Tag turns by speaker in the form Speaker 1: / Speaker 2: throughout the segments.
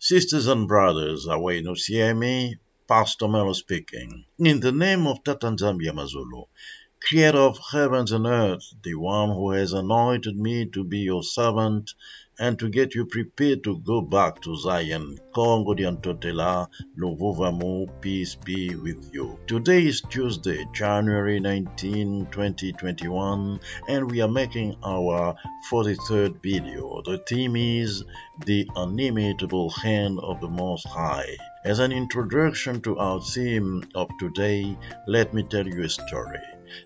Speaker 1: Sisters and brothers, away no hear me, Pastor Melo speaking. In the name of Tata nZambi Amazulu, Creator of heavens and earth, the one who has anointed me to be your servant and to get you prepared to go back to Zion. Kongo Diantotela, Luvuvamu, peace be with you. Today is Tuesday, January 19, 2021, and we are making our 43rd video. The theme is The Inimitable Hand of the Most High. As an introduction to our theme of today, let me tell you a story.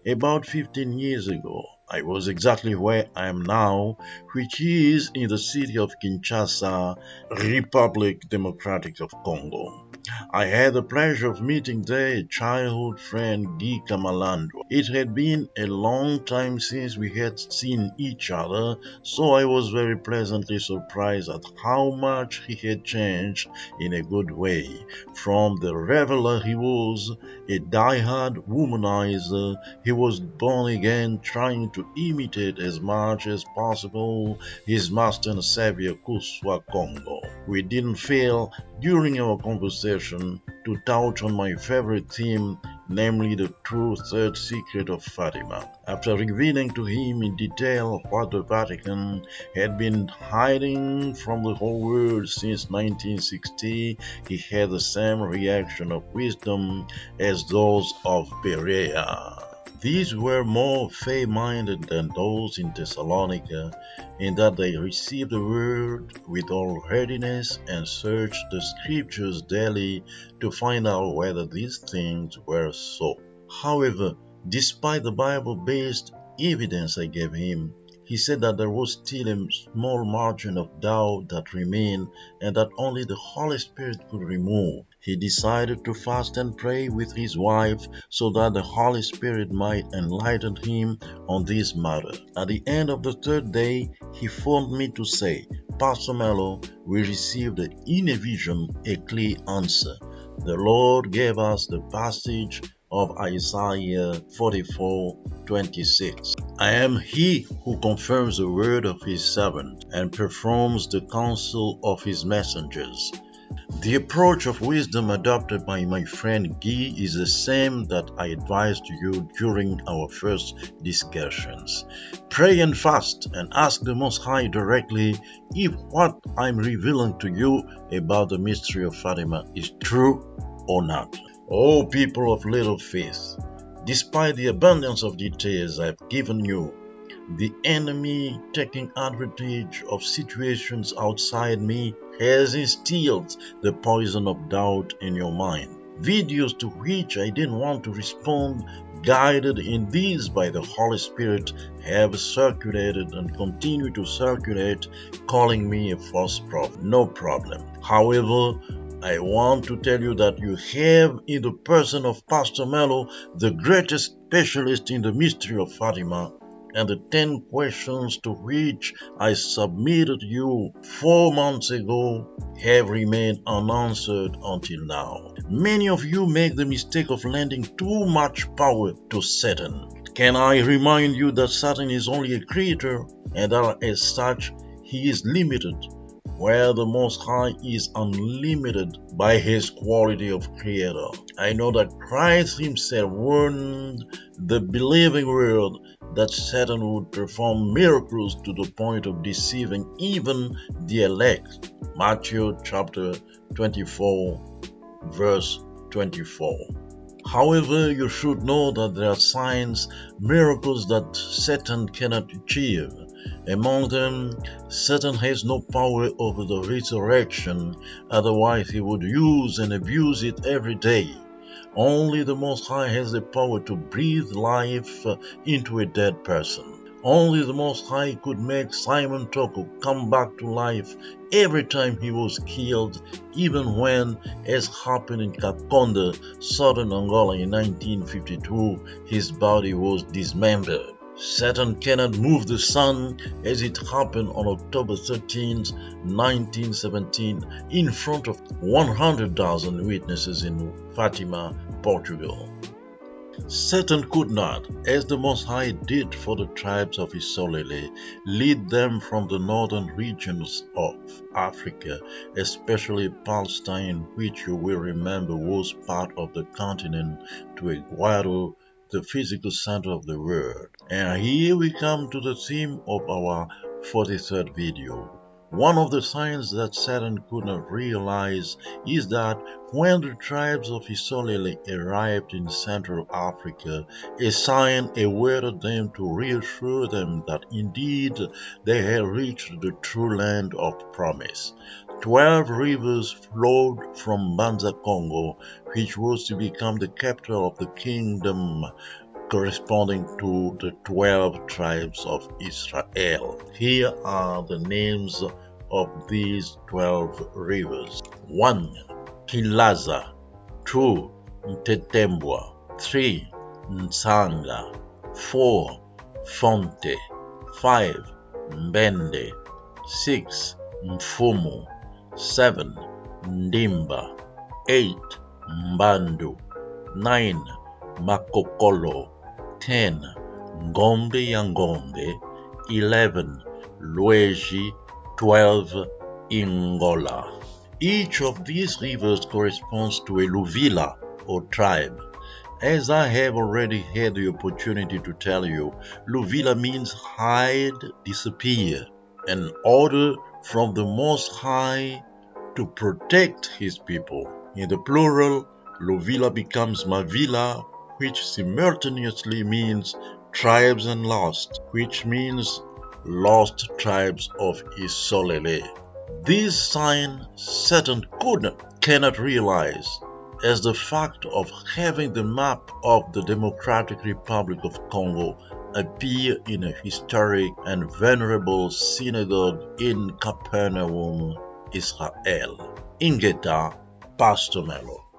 Speaker 1: About 15 years ago, I was exactly where I am now, which is in the city of Kinshasa, Republic Democratic of Congo. I had the pleasure of meeting there a childhood friend, Guy Kamalando. It had been a long time since we had seen each other, so I was very pleasantly surprised at how much he had changed in a good way. From the reveler he was, a die-hard womanizer, he was born again trying to imitate as much as possible his master and savior Kuswa Congo. We didn't fail during our conversation to touch on my favorite theme, namely the true third secret of Fatima. After revealing to him in detail what the Vatican had been hiding from the whole world since 1960, he had the same reaction of wisdom as those of Berea. These were more fair-minded than those in Thessalonica, in that they received the word with all readiness and searched the scriptures daily to find out whether these things were so. However, despite the Bible-based evidence I gave him, he said that there was still a small margin of doubt that remained and that only the Holy Spirit could remove. He decided to fast and pray with his wife so that the Holy Spirit might enlighten him on this matter. At the end of the third day, he phoned me to say, "Pastor Melo, we received in a vision a clear answer. The Lord gave us the passage of Isaiah 44:26. I am he who confirms the word of his servant and performs the counsel of his messengers." The approach of wisdom adopted by my friend Guy is the same that I advised you during our first discussions. Pray and fast and ask the Most High directly if what I'm revealing to you about the mystery of Fatima is true or not. O people of little faith, despite the abundance of details I've given you, the enemy, taking advantage of situations outside me, has instilled the poison of doubt in your mind. Videos to which I didn't want to respond, guided in these by the Holy Spirit, have circulated and continue to circulate, calling me a false prophet. No problem. However, I want to tell you that you have in the person of Pastor Melo the greatest specialist in the mystery of Fatima, and the 10 questions to which I submitted you 4 months ago have remained unanswered until now. Many of you make the mistake of lending too much power to Satan. Can I remind you that Satan is only a creator and that as such he is limited, where the Most High is unlimited by his quality of creator? I know that Christ himself warned the believing world that Satan would perform miracles to the point of deceiving even the elect. Matthew chapter 24, verse 24. However, you should know that there are signs, miracles that Satan cannot achieve. Among them, Satan has no power over the resurrection, otherwise he would use and abuse it every day. Only the Most High has the power to breathe life into a dead person. Only the Most High could make Simon Toko come back to life every time he was killed, even when, as happened in Kakonda, southern Angola in 1952, his body was dismembered. Satan cannot move the sun, as it happened on October 13, 1917, in front of 100,000 witnesses in Fatima, Portugal. Satan could not, as the Most High did for the tribes of Isolele, lead them from the northern regions of Africa, especially Palestine, which you will remember was part of the continent, to Ecuador, the physical center of the world. And here we come to the theme of our 43rd video. One of the signs that Satan could not realize is that when the tribes of Isolele arrived in Central Africa, a sign awaited them to reassure them that indeed they had reached the true land of promise. 12 rivers flowed from Banza Congo, which was to become the capital of the kingdom corresponding to the 12 tribes of Israel. Here are the names of these 12 rivers. 1. Kilaza. 2. Ntetembwa. 3. Nsanga. 4. Fonte. 5. Mbende. 6. Mfumu. 7. Ndimba. 8. Mbandu. 9. Makokolo. 10. Ngombe ya Ngombe. 11. Lueji. 12. Ingola. Each of these rivers corresponds to a Luvila or tribe. As I have already had the opportunity to tell you, Luvila means hide, disappear, an order from the Most High to protect his people. In the plural, Luvila becomes Mavila, which simultaneously means tribes and lost, which means lost tribes of Isolele. This sign Satan cannot realize, as the fact of having the map of the Democratic Republic of Congo appear in a historic and venerable synagogue in Capernaum, Israel. Ingeta, Pastor Mello.